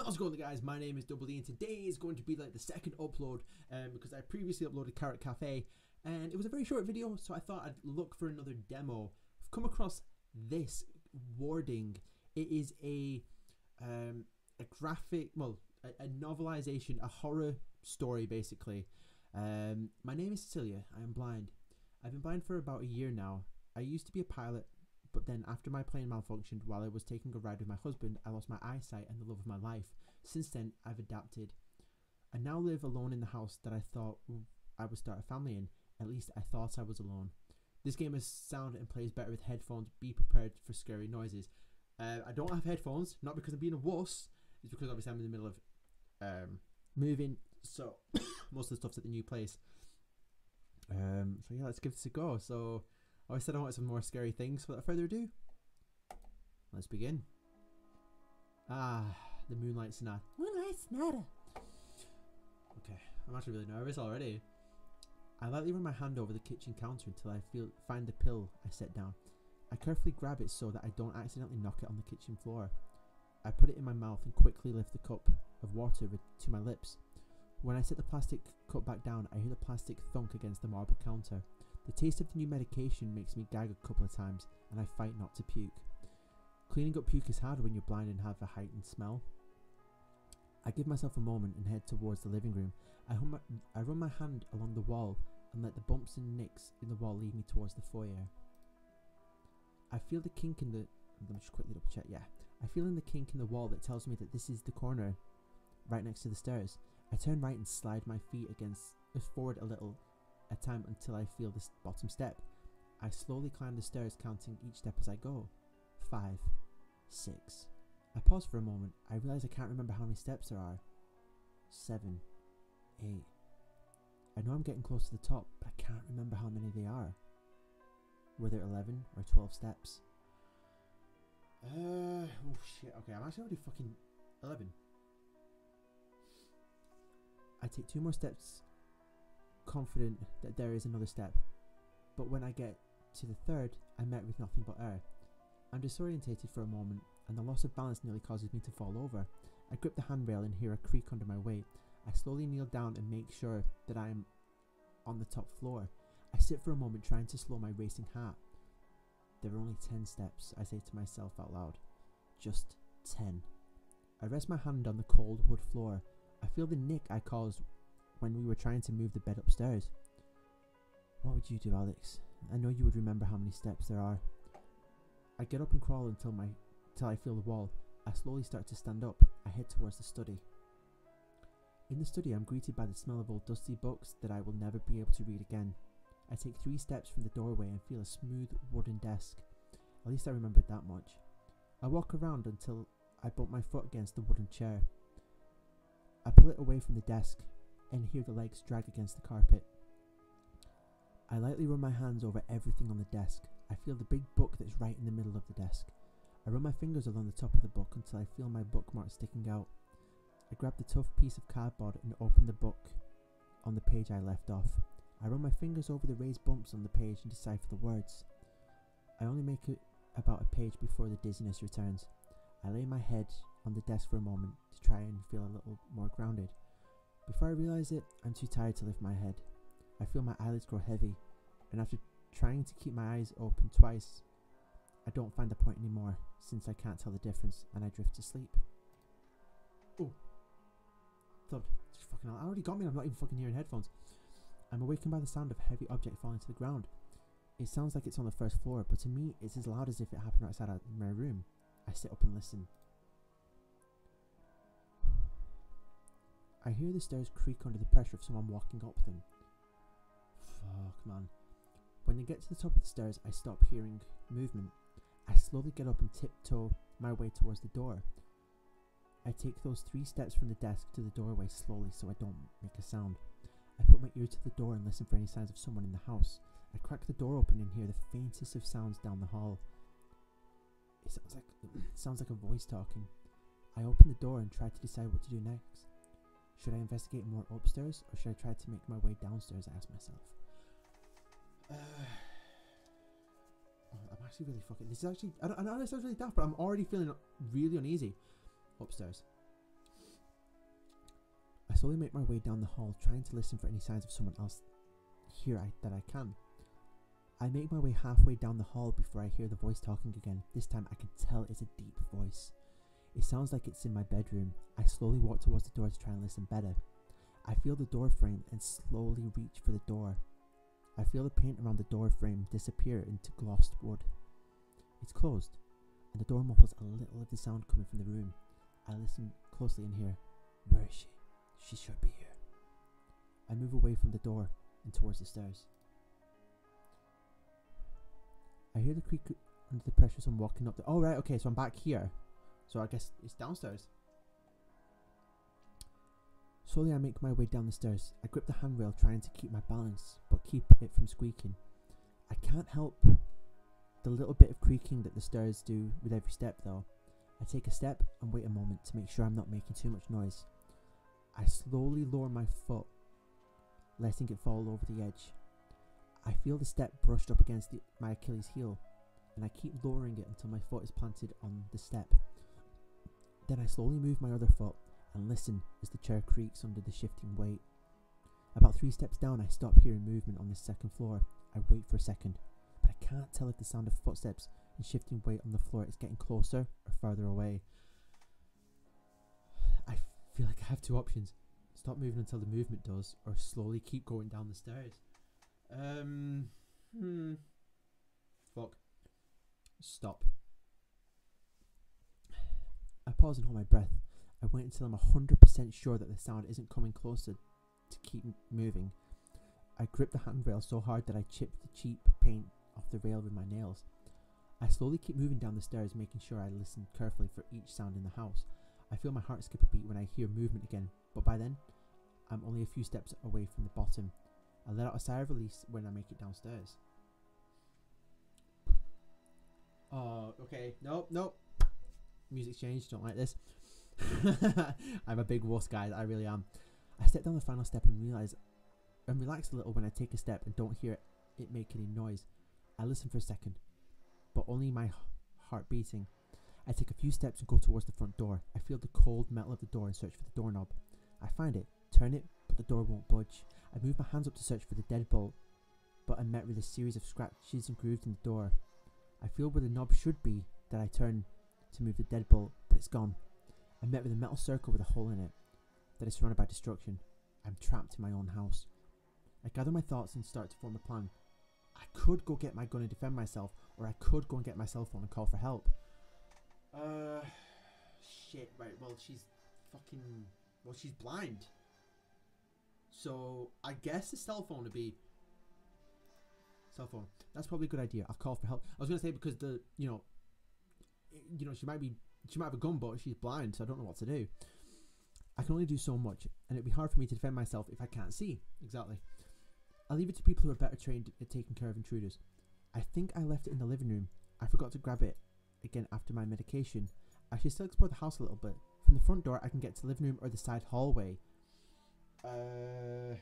How's it going, guys? My name is Double E, and today is going to be like the second upload because I previously uploaded Carrot Cafe and it was a very short video, so I thought I'd look for another demo. I've come across this wording. It is a graphic, well, a novelization, a horror story basically. My name is Cecilia. I am blind. I've been blind for about a year now. I used to be a pilot, but then after my plane malfunctioned while I was taking a ride with my husband, I lost my eyesight and the love of my life. Since then, I've adapted. I now live alone in the house that I thought I would start a family in. At least I thought I was alone. This game is sound and plays better with headphones. Be prepared for scary noises. I don't have headphones, not because I'm being a wuss. It's because obviously I'm in the middle of moving, so most of the stuff's at the new place. So yeah, let's give this a go. So I said I wanted some more scary things. Without further ado, let's begin. Ah, the Moonlight Sonata. Moonlight Sonata. Okay, I'm actually really nervous already. I lightly run my hand over the kitchen counter until I find the pill I set down. I carefully grab it so that I don't accidentally knock it on the kitchen floor. I put it in my mouth and quickly lift the cup of water to my lips. When I set the plastic cup back down, I hear the plastic thunk against the marble counter. The taste of the new medication makes me gag a couple of times, and I fight not to puke. Cleaning up puke is hard when you're blind and have a heightened smell. I give myself a moment and head towards the living room. I run my hand along the wall and let the bumps and nicks in the wall lead me towards the foyer. I feel the kink in the... Let me just quickly double check, yeah. I feel in the kink in the wall that tells me that this is the corner right next to the stairs. I turn right and slide my feet forward a little at a time until I feel the bottom step. I slowly climb the stairs, counting each step as I go. 5, 6. I pause for a moment. I realize I can't remember how many steps there are. 7, 8. I know I'm getting close to the top, but I can't remember how many they are. Were there 11 or 12 steps? Oh shit, okay, I'm actually already fucking 11. I take 2 more steps, confident that there is another step, but when I get to the 3rd, I'm met with nothing but air. I'm disorientated for a moment, and the loss of balance nearly causes me to fall over. I grip the handrail and hear a creak under my weight. I slowly kneel down and make sure that I am on the top floor. I sit for a moment trying to slow my racing heart. There are only 10 steps, I say to myself out loud. Just 10. I rest my hand on the cold wood floor. I feel the nick I caused when we were trying to move the bed upstairs. What would you do, Alex? I know you would remember how many steps there are. I get up and crawl until I feel the wall. I slowly start to stand up. I head towards the study. In the study, I'm greeted by the smell of old dusty books that I will never be able to read again. I take 3 steps from the doorway and feel a smooth wooden desk. At least I remembered that much. I walk around until I bump my foot against the wooden chair. I pull it away from the desk and hear the legs drag against the carpet. I lightly run my hands over everything on the desk. I feel the big book that's right in the middle of the desk. I run my fingers along the top of the book until I feel my bookmark sticking out. I grab the tough piece of cardboard and open the book on the page I left off. I run my fingers over the raised bumps on the page and decipher the words. I only make it about a page before the dizziness returns. I lay my head on the desk for a moment to try and feel a little more grounded. Before I realise it, I'm too tired to lift my head. I feel my eyelids grow heavy, and after trying to keep my eyes open twice, I don't find the point anymore since I can't tell the difference, and I drift to sleep. Oh, thud. Fucking hell, I already got me and I'm not even fucking hearing headphones. I'm awakened by the sound of a heavy object falling to the ground. It sounds like it's on the 1st floor, but to me it's as loud as if it happened outside my room. I sit up and listen. I hear the stairs creak under the pressure of someone walking up them. Fuck, man. When they get to the top of the stairs, I stop hearing movement. I slowly get up and tiptoe my way towards the door. I take those 3 steps from the desk to the doorway slowly so I don't make a sound. I put my ear to the door and listen for any signs of someone in the house. I crack the door open and hear the faintest of sounds down the hall. It sounds like a voice talking. I open the door and try to decide what to do next. Should I investigate more upstairs or should I try to make my way downstairs, I ask myself. I'm actually really fucking... This is actually... I know this sounds really daft, but I'm already feeling really uneasy. Upstairs. slowly make my way down the hall, trying to listen for any signs of someone else here that I can. I make my way halfway down the hall before I hear the voice talking again. This time I can tell it's a deep voice. It sounds like it's in my bedroom. I slowly walk towards the door to try and listen better. I feel the door frame and slowly reach for the door. I feel the paint around the door frame disappear into glossed wood. It's closed, and the door muffles a little of the sound coming from the room. I listen closely and hear, "Where is she? She should be here." I move away from the door and towards the stairs. I hear the creak under the pressure of someone walking up the... Oh, right, okay, so I'm back here. So I guess it's downstairs. Slowly I make my way down the stairs. I grip the handrail trying to keep my balance, but keep it from squeaking. I can't help the little bit of creaking that the stairs do with every step though. I take a step and wait a moment to make sure I'm not making too much noise. I slowly lower my foot, letting it fall over the edge. I feel the step brushed up against my Achilles heel, and I keep lowering it until my foot is planted on the step. Then I slowly move my other foot and listen as the chair creaks under the shifting weight. About 3 steps down, I stop hearing movement on the second floor. I wait for a second, but I can't tell if the sound of footsteps and shifting weight on the floor is getting closer or further away. I feel like I have 2 options. Stop moving until the movement does, or slowly keep going down the stairs. Fuck. Stop. I pause and hold my breath. I wait until I'm 100% sure that the sound isn't coming closer to keep moving. I grip the handrail so hard that I chip the cheap paint off the rail with my nails. I slowly keep moving down the stairs, making sure I listen carefully for each sound in the house. I feel my heart skip a beat when I hear movement again, but by then, I'm only a few steps away from the bottom. I let out a sigh of release when I make it downstairs. Oh, okay. Nope. Music's changed. Don't like this. I'm a big wuss, guys. I really am. I step down the final step and relax a little when I take a step and don't hear it make any noise. I listen for a second, but only my heart beating. I take a few steps and go towards the front door. I feel the cold metal of the door and search for the doorknob. I find it, turn it, but the door won't budge. I move my hands up to search for the deadbolt, but I'm met with a series of scratches and grooves in the door. I feel where the knob should be that I turn to move the deadbolt, but it's gone. I'm met with a metal circle with a hole in it that is surrounded by destruction. I'm trapped in my own house. I gather my thoughts and start to form a plan. I could go get my gun and defend myself, or I could go and get my cell phone and call for help. Shit, right, well, she's blind. So, I guess the cell phone would be... Cell phone. That's probably a good idea. I'll call for help. I was going to say because she might have a gun, but she's blind, so I don't know what to do. I can only do so much, and it'd be hard for me to defend myself if I can't see. Exactly. I'll leave it to people who are better trained at taking care of intruders. I think I left it in the living room. I forgot to grab it again after my medication. I should still explore the house a little bit. From the front door, I can get to the living room or the side hallway. Fuck.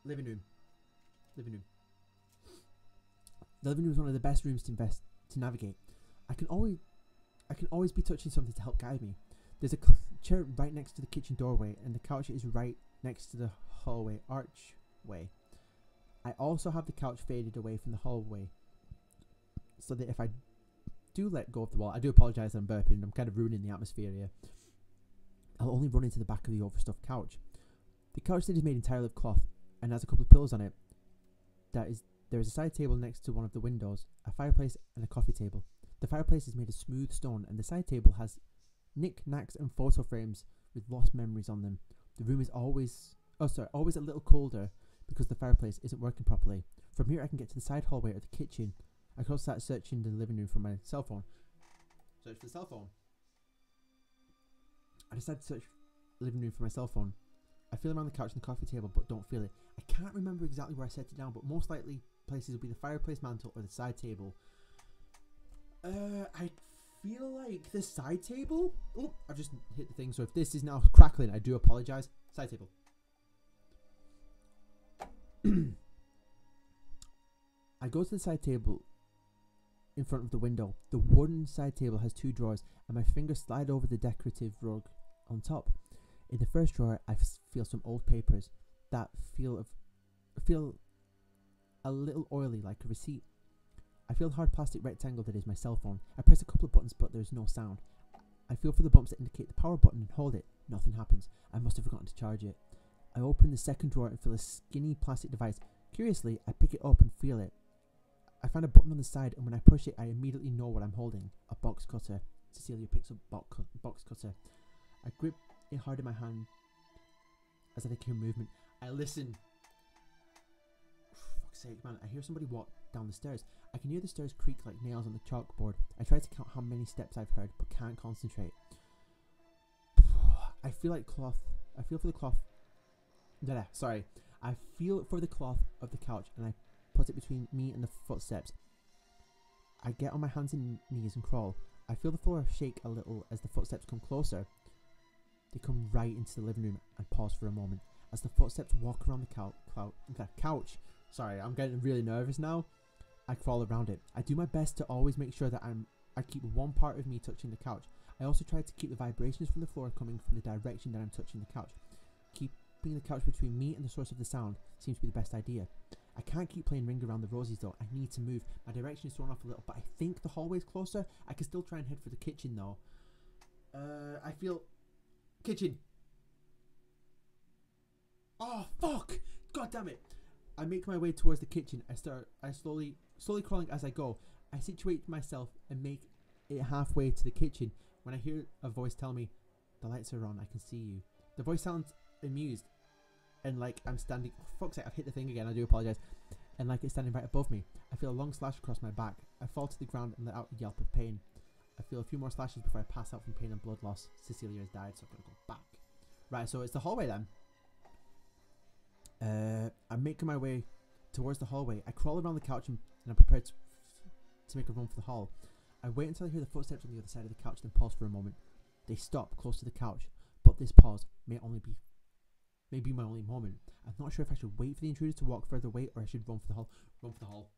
Living room. The living room is one of the best rooms to navigate. I can always be touching something to help guide me. There's a chair right next to the kitchen doorway, and the couch is right next to the hallway archway. I also have the couch faded away from the hallway, so that if I do let go of the wall, I do apologise that I'm burping, I'm kind of ruining the atmosphere here. I'll only run into the back of the overstuffed couch. The couch is made entirely of cloth and has a couple of pillows on it. There is a side table next to one of the windows, a fireplace and a coffee table. The fireplace is made of smooth stone, and the side table has knick-knacks and photo frames with lost memories on them. The room is always a little colder because the fireplace isn't working properly. From here I can get to the side hallway or the kitchen. I can also start searching the living room for my cell phone. Search for the cell phone. I decided to search the living room for my cell phone. I feel around the couch and the coffee table but don't feel it. I can't remember exactly where I set it down, but most likely places will be the fireplace mantle or the side table. I feel like the side table? Oh, I've just hit the thing, so if this is now crackling, I do apologise. Side table. I go to the side table in front of the window. The wooden side table has 2 drawers, and my fingers slide over the decorative rug on top. In the first drawer, I feel some old papers that feel a little oily, like a receipt. I feel the hard plastic rectangle that is my cell phone. I press a couple of buttons, but there's no sound. I feel for the bumps that indicate the power button and hold it. Nothing happens. I must have forgotten to charge it. I open the second drawer and feel a skinny plastic device. Curiously, I pick it up and feel it. I find a button on the side, and when I push it, I immediately know what I'm holding. A box cutter. Cecilia picks up box cutter. I grip it hard in my hand as I hear movement. I listen. For fuck's sake, man. I hear somebody walk down the stairs. I can hear the stairs creak like nails on the chalkboard. I try to count how many steps I've heard, but can't concentrate. I feel for the cloth. I feel for the cloth of the couch, and I put it between me and the footsteps. I get on my hands and knees and crawl. I feel the floor shake a little as the footsteps come closer. They come right into the living room and pause for a moment. As the footsteps walk around the couch. Sorry, I'm getting really nervous now. I crawl around it. I do my best to always make sure that I keep one part of me touching the couch. I also try to keep the vibrations from the floor coming from the direction that I'm touching the couch. Keeping the couch between me and the source of the sound seems to be the best idea. I can't keep playing Ring Around the Rosies though. I need to move. My direction is thrown off a little, but I think the hallway's closer. I can still try and head for the kitchen though. I feel... Kitchen. Oh, fuck! God damn it! I make my way towards the kitchen. I slowly crawling as I go. I situate myself and make it halfway to the kitchen when I hear a voice tell me, "The lights are on, I can see you." The voice sounds amused and like I'm standing... Oh, fuck's sake, I've hit the thing again, I do apologise. And like it's standing right above me. I feel a long slash across my back. I fall to the ground and let out a yelp of pain. I feel a few more slashes before I pass out from pain and blood loss. Cecilia has died, so I'm going to go back. Right, so it's the hallway then. I'm making my way towards the hallway. I crawl around the couch and I'm prepared to make a run for the hall. I wait until I hear the footsteps on the other side of the couch, then pause for a moment. They stop close to the couch, but this pause may be my only moment. I'm not sure if I should wait for the intruders to walk further away or I should run for the hall.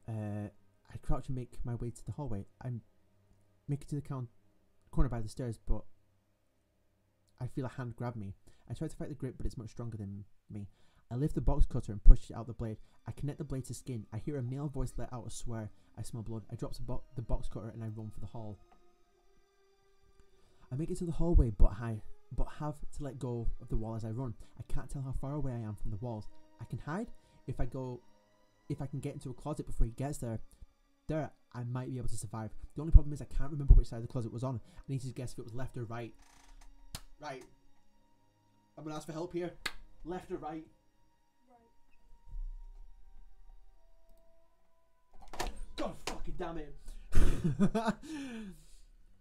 I crouch and make my way to the hallway. I make it to the corner by the stairs, but I feel a hand grab me. I try to fight the grip, but it's much stronger than me. I lift the box cutter and push out the blade. I connect the blade to skin. I hear a male voice let out a swear. I smell blood. I drop the box cutter and I run for the hall. I make it to the hallway, but have to let go of the wall as I run. I can't tell how far away I am from the walls. I can hide if I can get into a closet before he gets there. I might be able to survive. The only problem is I can't remember which side of the closet was on. I need to guess if it was left or right. Right. I'm gonna ask for help here. Left or right? Right. God fucking damn it.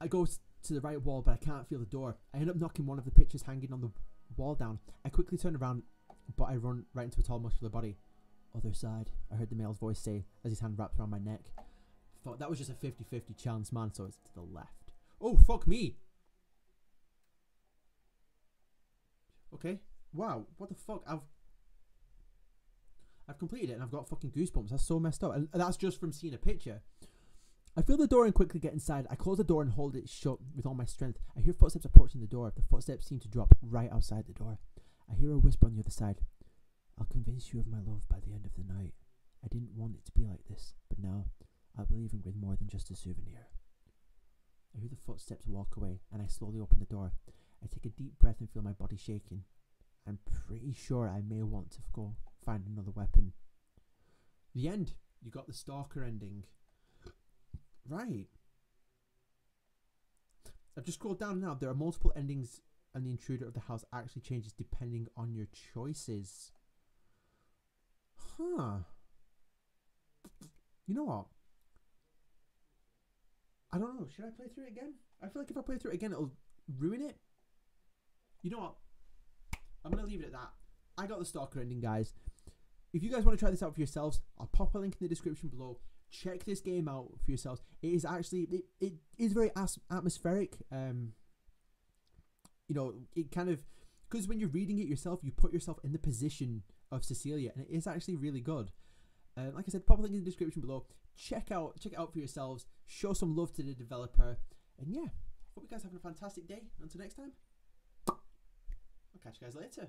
I go to the right wall, but I can't feel the door. I end up knocking one of the pictures hanging on the wall down. I quickly turn around, but I run right into a tall, muscular body. Other side, I heard the male's voice say as his hand wrapped around my neck. Thought that was just a 50-50 chance, man, so it's to the left. Oh, fuck me! Okay. Wow, what the fuck? I've completed it and I've got fucking goosebumps. That's so messed up. And that's just from seeing a picture. I feel the door and quickly get inside. I close the door and hold it shut with all my strength. I hear footsteps approaching the door. The footsteps seem to drop right outside the door. I hear a whisper on the other side. "I'll convince you of my love by the end of the night. I didn't want it to be like this, but now I believe in with more than just a souvenir." I hear the footsteps walk away and I slowly open the door. I take a deep breath and feel my body shaking. I'm pretty sure I may want to go find another weapon. The end. You got the stalker ending. Right. I've just scrolled down now. There are multiple endings and the intruder of the house actually changes depending on your choices. Huh. You know what? I don't know. Should I play through it again? I feel like if I play through it again, it'll ruin it. You know what? I'm going to leave it at that. I got the stalker ending, guys. If you guys want to try this out for yourselves, I'll pop a link in the description below. Check this game out for yourselves. It is actually, it is very atmospheric. You know, it kind of, because when you're reading it yourself, you put yourself in the position of Cecilia, and it is actually really good. Like I said, pop a link in the description below. Check it out for yourselves. Show some love to the developer. And yeah, hope you guys are having a fantastic day. Until next time, I'll catch you guys later.